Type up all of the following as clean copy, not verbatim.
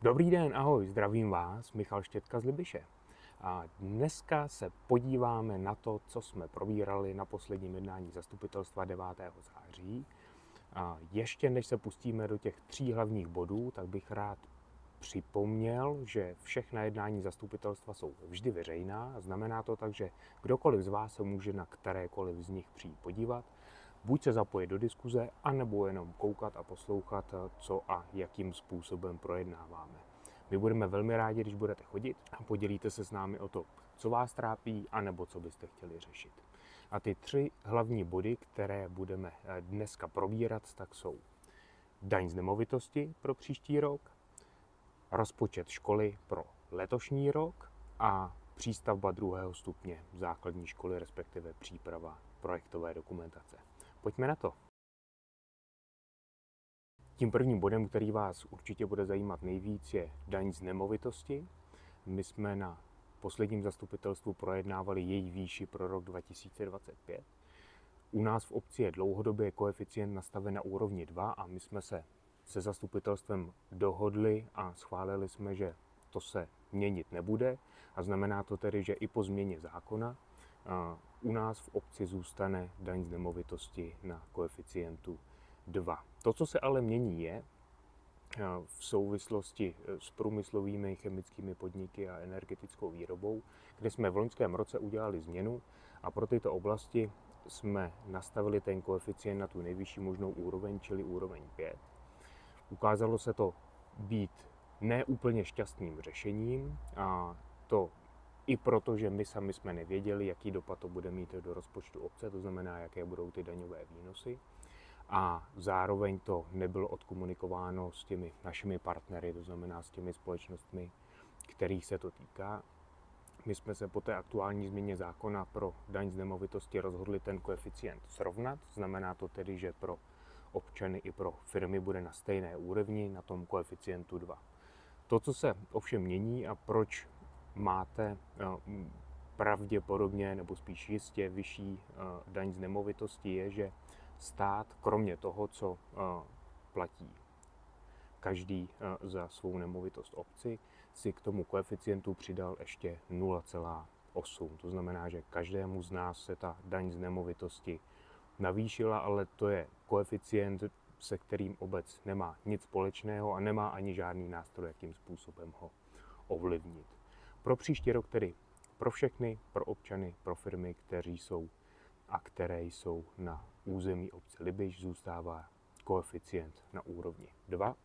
Dobrý den, ahoj, zdravím vás, Michal Štětka z Libiše. A dneska se podíváme na to, co jsme probírali na posledním jednání zastupitelstva 9. září. A ještě než se pustíme do těch 3 hlavních bodů, tak bych rád připomněl, že všechna jednání zastupitelstva jsou vždy veřejná. Znamená to tak, že kdokoliv z vás se může na kterékoliv z nich přijít podívat, buď se zapojit do diskuze, anebo jenom koukat a poslouchat, co a jakým způsobem projednáváme. My budeme velmi rádi, když budete chodit a podělíte se s námi o to, co vás trápí, anebo co byste chtěli řešit. A ty 3 hlavní body, které budeme dneska probírat, tak jsou daň z nemovitosti pro příští rok, rozpočet školy pro letošní rok a přístavba 2. stupně základní školy, respektive příprava projektové dokumentace. Pojďme na to. Tím prvním bodem, který vás určitě bude zajímat nejvíc, je daň z nemovitosti. My jsme na posledním zastupitelstvu projednávali její výši pro rok 2025. U nás v obci je dlouhodobě koeficient nastaven na úrovni 2 a my jsme se zastupitelstvem dohodli a schválili jsme, že to se měnit nebude. A znamená to tedy, že i po změně zákona u nás v obci zůstane daň z nemovitosti na koeficientu 2. To, co se ale mění, je v souvislosti s průmyslovými chemickými podniky a energetickou výrobou, kde jsme v loňském roce udělali změnu a pro tyto oblasti jsme nastavili ten koeficient na tu nejvyšší možnou úroveň, čili úroveň 5. Ukázalo se to být neúplně šťastným řešením a to i proto, že my sami jsme nevěděli, jaký dopad to bude mít do rozpočtu obce, to znamená, jaké budou ty daňové výnosy. A zároveň to nebylo odkomunikováno s těmi našimi partnery, to znamená s těmi společnostmi, kterých se to týká. My jsme se po té aktuální změně zákona pro daň z nemovitosti rozhodli ten koeficient srovnat. Znamená to tedy, že pro občany i pro firmy bude na stejné úrovni, na tom koeficientu 2. To, co se ovšem mění a proč máte pravděpodobně nebo spíš jistě vyšší daň z nemovitosti, je, že stát, kromě toho, co platí každý za svou nemovitost obci, si k tomu koeficientu přidal ještě 0,8. To znamená, že každému z nás se ta daň z nemovitosti navýšila, ale to je koeficient, se kterým obec nemá nic společného a nemá ani žádný nástroj, jakým způsobem ho ovlivnit. Pro příští rok tedy pro všechny, pro občany, pro firmy, kteří jsou a které jsou na území obce Libiš, zůstává koeficient na úrovni 2.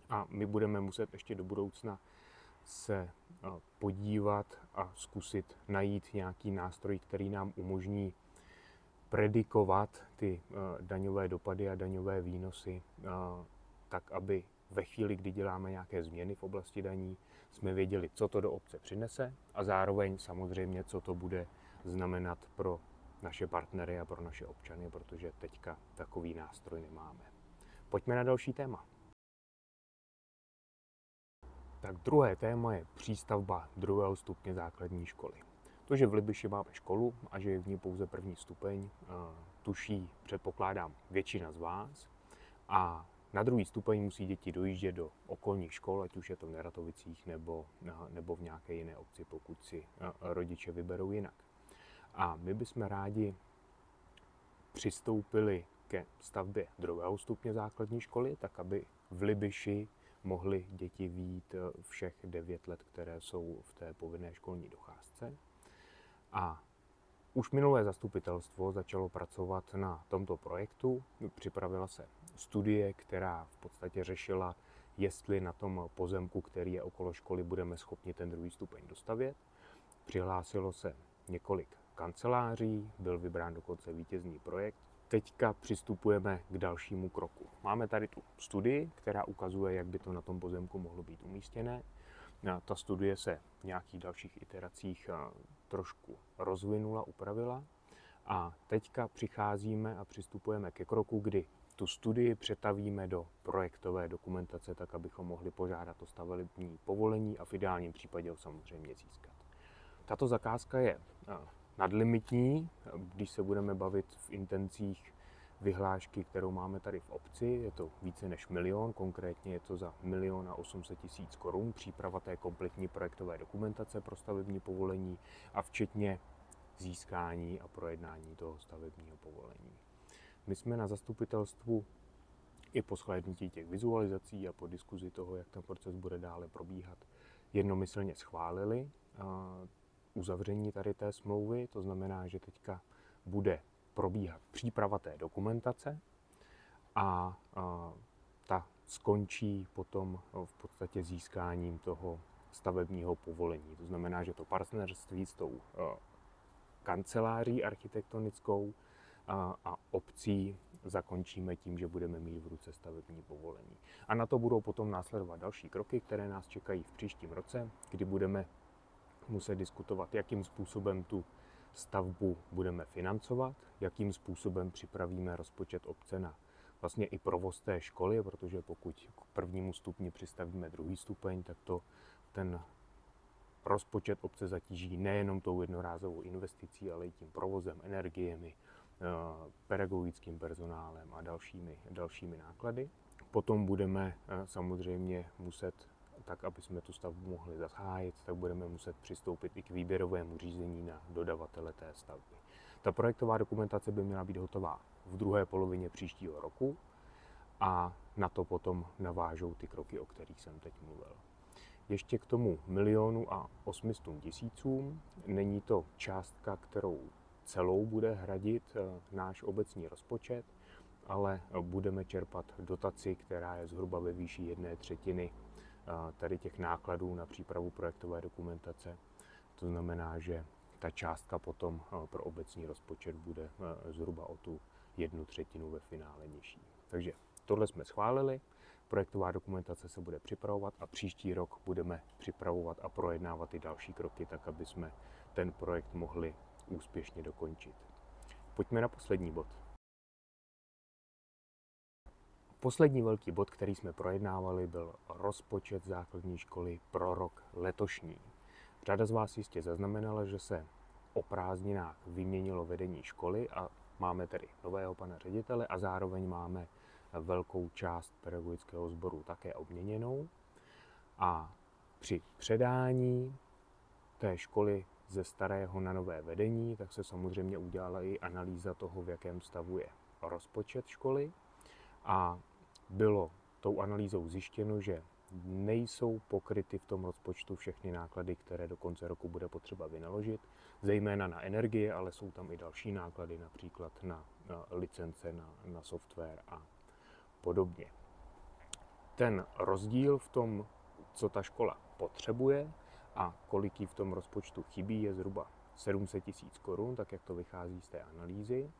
A my budeme muset ještě do budoucna se podívat a zkusit najít nějaký nástroj, který nám umožní predikovat ty daňové dopady a daňové výnosy tak, aby ve chvíli, kdy děláme nějaké změny v oblasti daní, jsme věděli, co to do obce přinese a zároveň samozřejmě, co to bude znamenat pro naše partnery a pro naše občany, protože teďka takový nástroj nemáme. Pojďme na další téma. Tak druhé téma je přístavba 2. stupně základní školy. To, že v Libiši máme školu a že je v ní pouze 1. stupeň, tuší, předpokládám, většina z vás. A na 2. stupeň musí děti dojíždět do okolních škol, ať už je to v Neratovicích nebo v nějaké jiné obci, pokud si rodiče vyberou jinak. A my bychom rádi přistoupili ke stavbě 2. stupně základní školy, tak aby v Libiši mohly děti vyjít všech 9 let, které jsou v té povinné školní docházce. A už minulé zastupitelstvo začalo pracovat na tomto projektu. Připravila se studie, která v podstatě řešila, jestli na tom pozemku, který je okolo školy, budeme schopni ten 2. stupeň dostavět. Přihlásilo se několik kanceláří, byl vybrán dokonce vítězný projekt. Teďka přistupujeme k dalšímu kroku. Máme tady tu studii, která ukazuje, jak by to na tom pozemku mohlo být umístěné. Ta studie se v nějakých dalších iteracích trošku rozvinula, upravila a teďka přicházíme a přistupujeme ke kroku, kdy tu studii přetavíme do projektové dokumentace, tak abychom mohli požádat o stavební povolení a v ideálním případě ho samozřejmě získat. Tato zakázka je nadlimitní, když se budeme bavit v intencích vyhlášky, kterou máme tady v obci. Je to více než 1 milion, konkrétně je to za 1 800 000 korun, příprava té kompletní projektové dokumentace pro stavební povolení a včetně získání a projednání toho stavebního povolení. My jsme na zastupitelstvu i po shlédnutí těch vizualizací a po diskuzi toho, jak ten proces bude dále probíhat, jednomyslně schválili uzavření tady té smlouvy. To znamená, že teďka bude probíhat příprava té dokumentace a ta skončí potom v podstatě získáním toho stavebního povolení. To znamená, že to partnerství s tou kanceláří architektonickou a obcí zakončíme tím, že budeme mít v ruce stavební povolení. A na to budou potom následovat další kroky, které nás čekají v příštím roce, kdy budeme muset diskutovat, jakým způsobem tu stavbu budeme financovat, jakým způsobem připravíme rozpočet obce na vlastně i provoz té školy, protože pokud k prvnímu stupni přistavíme druhý stupeň, tak to ten rozpočet obce zatíží nejenom tou jednorázovou investicí, ale i tím provozem, energiemi, pedagogickým personálem a dalšími náklady. Potom budeme samozřejmě muset, tak aby jsme tu stavbu mohli zahájit, tak budeme muset přistoupit i k výběrovému řízení na dodavatele té stavby. Ta projektová dokumentace by měla být hotová v druhé polovině příštího roku a na to potom navážou ty kroky, o kterých jsem teď mluvil. Ještě k tomu 1 800 000. Není to částka, kterou celou bude hradit náš obecní rozpočet, ale budeme čerpat dotaci, která je zhruba ve výši 1/3 tady těch nákladů na přípravu projektové dokumentace. To znamená, že ta částka potom pro obecní rozpočet bude zhruba o tu 1/3 ve finále nižší. Takže tohle jsme schválili, projektová dokumentace se bude připravovat a příští rok budeme připravovat a projednávat i další kroky, tak aby jsme ten projekt mohli úspěšně dokončit. Pojďme na poslední bod. Poslední velký bod, který jsme projednávali, byl rozpočet základní školy pro rok letošní. Řada z vás jistě zaznamenala, že se o prázdninách vyměnilo vedení školy a máme tedy nového pana ředitele a zároveň máme velkou část pedagogického sboru také obměněnou. A při předání té školy ze starého na nové vedení, tak se samozřejmě udělala i analýza toho, v jakém stavu je rozpočet školy. A bylo tou analýzou zjištěno, že nejsou pokryty v tom rozpočtu všechny náklady, které do konce roku bude potřeba vynaložit, zejména na energie, ale jsou tam i další náklady, například na licence, na software a podobně. Ten rozdíl v tom, co ta škola potřebuje a kolik jí v tom rozpočtu chybí, je zhruba 700 000 korun, tak jak to vychází z té analýzy.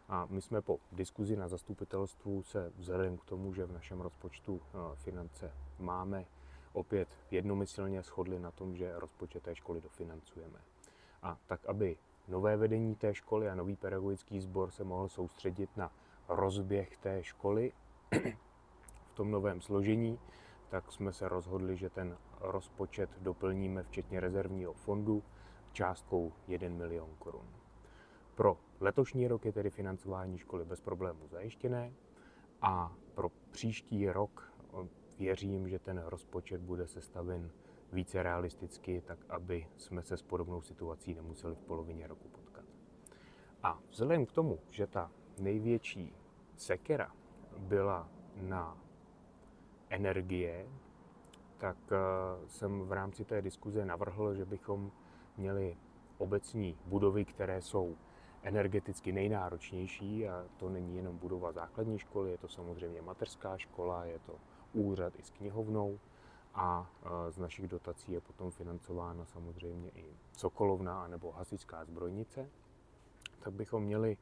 A my jsme po diskuzi na zastupitelstvu se vzhledem k tomu, že v našem rozpočtu finance máme, opět jednomyslně shodli na tom, že rozpočet té školy dofinancujeme. A tak, aby nové vedení té školy a nový pedagogický sbor se mohl soustředit na rozběh té školy v tom novém složení, tak jsme se rozhodli, že ten rozpočet doplníme včetně rezervního fondu částkou 1 milion korun. Pro letošní rok je tedy financování školy bez problémů zajištěné a pro příští rok věřím, že ten rozpočet bude sestaven více realisticky, tak aby jsme se s podobnou situací nemuseli v polovině roku potkat. A vzhledem k tomu, že ta největší sekera byla na energie, tak jsem v rámci té diskuze navrhl, že bychom měli obecní budovy, které jsou energeticky nejnáročnější, a to není jenom budova základní školy, je to samozřejmě mateřská škola, je to úřad i s knihovnou a z našich dotací je potom financována samozřejmě i sokolovna nebo hasičská zbrojnice, tak bychom měli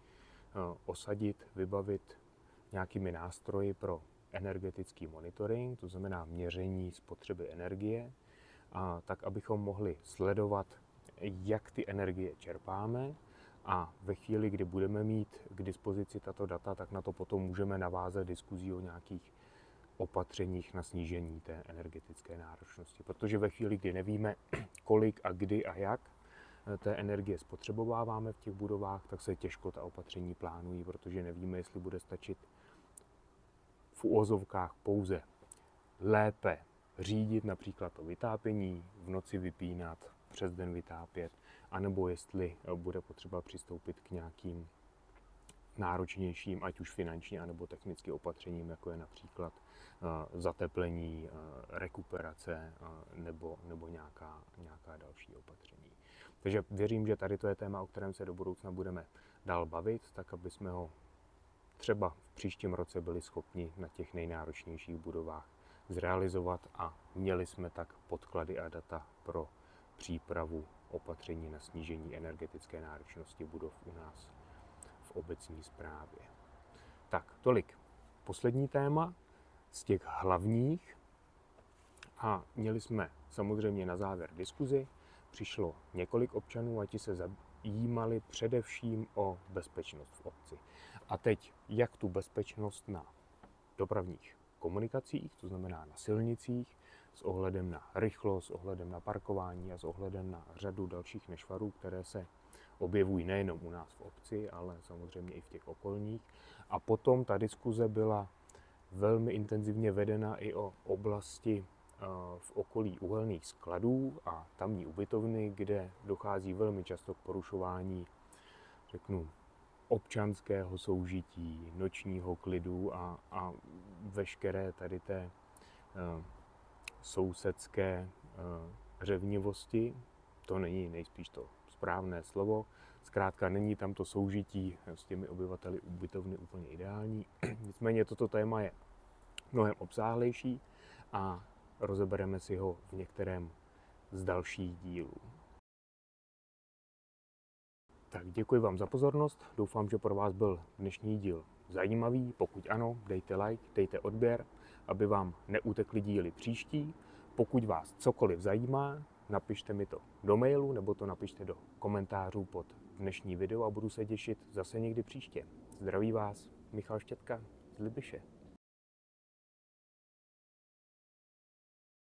osadit, vybavit nějakými nástroji pro energetický monitoring, to znamená měření spotřeby energie, a tak abychom mohli sledovat, jak ty energie čerpáme, a ve chvíli, kdy budeme mít k dispozici tato data, tak na to potom můžeme navázat diskuzí o nějakých opatřeních na snížení té energetické náročnosti. Protože ve chvíli, kdy nevíme, kolik a kdy a jak té energie spotřebováváme v těch budovách, tak se těžko ta opatření plánují, protože nevíme, jestli bude stačit v uvozovkách pouze lépe řídit například to vytápění, v noci vypínat, přes den vytápět, anebo jestli bude potřeba přistoupit k nějakým náročnějším, ať už finančně, anebo technicky opatřením, jako je například zateplení, rekuperace nebo nějaká další opatření. Takže věřím, že tady to je téma, o kterém se do budoucna budeme dál bavit, tak aby jsme ho třeba v příštím roce byli schopni na těch nejnáročnějších budovách zrealizovat a měli jsme tak podklady a data pro přípravu opatření na snížení energetické náročnosti budov u nás v obecní správě. Tak, tolik poslední téma z těch hlavních a měli jsme samozřejmě na závěr diskuzi. Přišlo několik občanů a ti se zajímali především o bezpečnost v obci. A teď, jak tu bezpečnost na dopravních komunikacích, to znamená na silnicích, s ohledem na rychlost, s ohledem na parkování a s ohledem na řadu dalších nešvarů, které se objevují nejenom u nás v obci, ale samozřejmě i v těch okolních. A potom ta diskuze byla velmi intenzivně vedena i o oblasti v okolí uhelných skladů a tamní ubytovny, kde dochází velmi často k porušování, řeknu, občanského soužití, nočního klidu a veškeré tady té sousedské řevnivosti. To není nejspíš to správné slovo. Zkrátka není tam to soužití s těmi obyvateli ubytovny úplně ideální. Nicméně toto téma je mnohem obsáhlejší a rozebereme si ho v některém z dalších dílů. Tak děkuji vám za pozornost, doufám, že pro vás byl dnešní díl zajímavý. Pokud ano, dejte like, dejte odběr, aby vám neutekly díly příští. Pokud vás cokoliv zajímá, napište mi to do mailu nebo to napište do komentářů pod dnešní video a budu se těšit zase někdy příště. Zdraví vás Michal Štětka z Libiše.